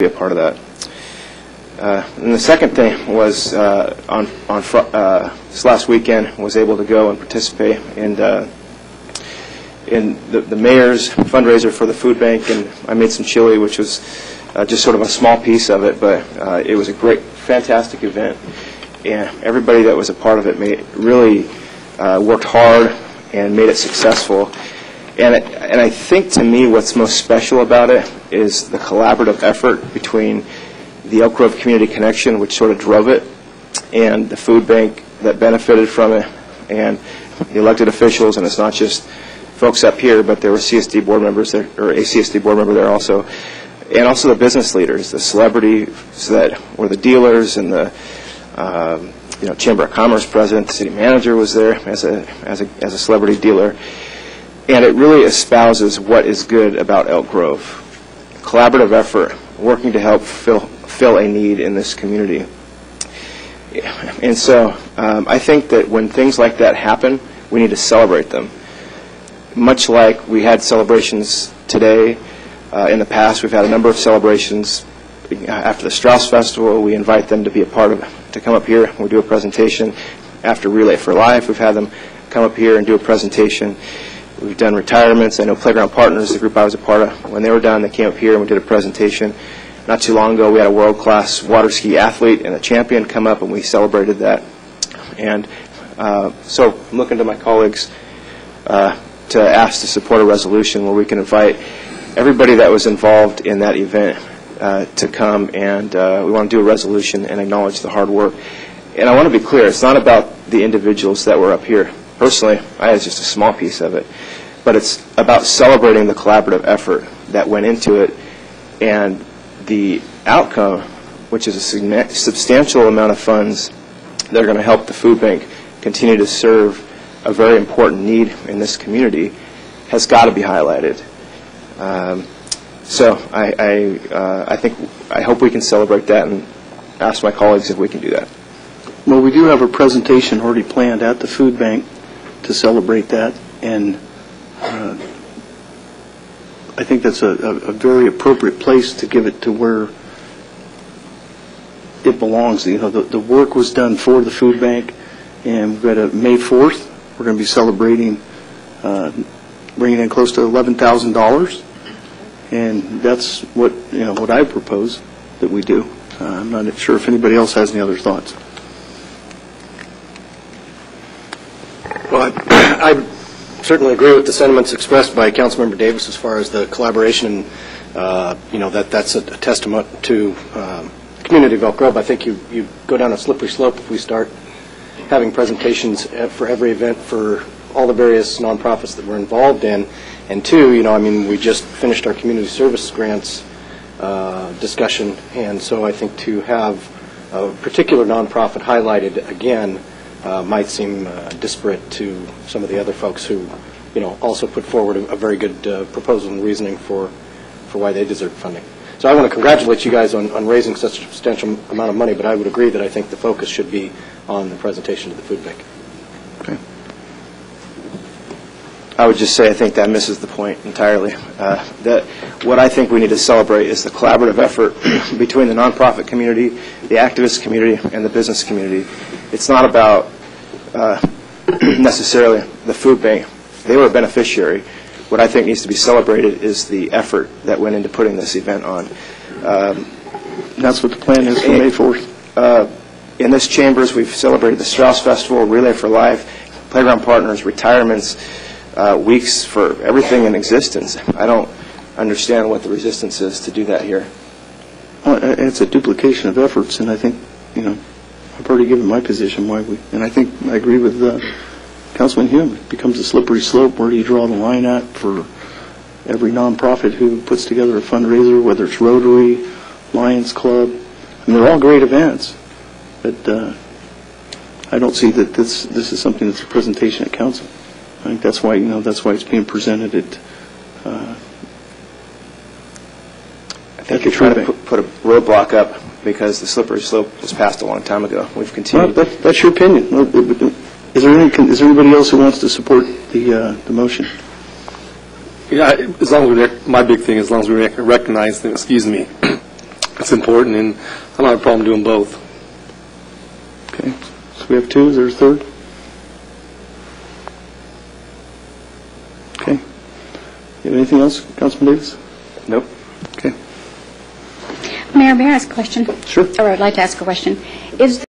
be a part of that. And the second thing was this last weekend was able to go and participate in the mayor's fundraiser for the food bank, and I made some chili, which was just sort of a small piece of it, but it was a great, fantastic event, and everybody that was a part of it really worked hard and made it successful. And I think, to me, what's most special about it is the collaborative effort between the Elk Grove Community Connection, which sort of drove it, and the food bank that benefited from it, and the elected officials. And it's not just folks up here, but there were CSD board members there, or a CSD board member there also, and also the business leaders, the celebrities that were the dealers, and the Chamber of Commerce president, the city manager was there as a celebrity dealer. And it really espouses what is good about Elk Grove. Collaborative effort, working to help fill a need in this community. And so I think that when things like that happen, we need to celebrate them. Much like we had celebrations today, in the past we've had a number of celebrations. After the Strauss Festival, we invite them to be a part of it, to come up here. We do a presentation. After Relay for Life, we've had them come up here and do a presentation. We've done retirements. I know Playground Partners, the group I was a part of, when they were done, they came up here and we did a presentation. Not too long ago, we had a world-class water ski athlete and a champion come up, and we celebrated that. And so I'm looking to my colleagues to ask to support a resolution where we can invite everybody that was involved in that event to come, and we want to do a resolution and acknowledge the hard work. And I want to be clear, it's not about the individuals that were up here. Personally, I had just a small piece of it, but it's about celebrating the collaborative effort that went into it, and the outcome, which is a substantial amount of funds that are going to help the food bank continue to serve a very important need in this community, has got to be highlighted. So I hope we can celebrate that, and ask my colleagues if we can do that. Well, we do have a presentation already planned at the food bank to celebrate that, and I think that's a very appropriate place to give it to where it belongs. You know, the work was done for the food bank, and we've got a May 4th. We're going to be celebrating, bringing in close to $11,000, and that's what I propose that we do. I'm not sure if anybody else has any other thoughts. Well, I certainly agree with the sentiments expressed by Councilmember Davis as far as the collaboration, and that's a testament to the community of Elk Grove. I think you go down a slippery slope if we start having presentations for every event for all the various nonprofits that we're involved in. And two, we just finished our community service grants discussion, and so I think to have a particular nonprofit highlighted again might seem disparate to some of the other folks who, also put forward a very good proposal and reasoning for why they deserve funding. So I want to congratulate you guys on raising such a substantial amount of money, but I would agree that I think the focus should be on the presentation to the food bank. Okay. I would just say I think that misses the point entirely. That what I think we need to celebrate is the collaborative effort between the nonprofit community, the activist community, and the business community. It's not about necessarily the food bank. They were a beneficiary. What I think needs to be celebrated is the effort that went into putting this event on. That's what the plan is for May 4th. In this chambers, we've celebrated the Strauss Festival, Relay for Life, Playground Partners, retirements, weeks for everything in existence. I don't understand what the resistance is to do that here. Well, it's a duplication of efforts, and I think, I've already given my position why and I think I agree with Councilman Hume. It becomes a slippery slope. Where do you draw the line at for every nonprofit who puts together a fundraiser, whether it's Rotary, Lions Club? And they're all great events, but I don't see that this is something that's a presentation at council. I think that's why it's being presented at. I think you're trying to put a roadblock up because the slippery slope was passed a long time ago. We've continued. Well, that's your opinion. Is there anybody else who wants to support the motion? Yeah, as long as my big thing, as long as we recognize that, That's important, and I don't have a problem doing both. Okay, so we have two, is there a third? Okay. You have anything else, Councilman Davis? Nope. Okay. Mayor, may I ask a question? Sure. Or I'd like to ask a question. Is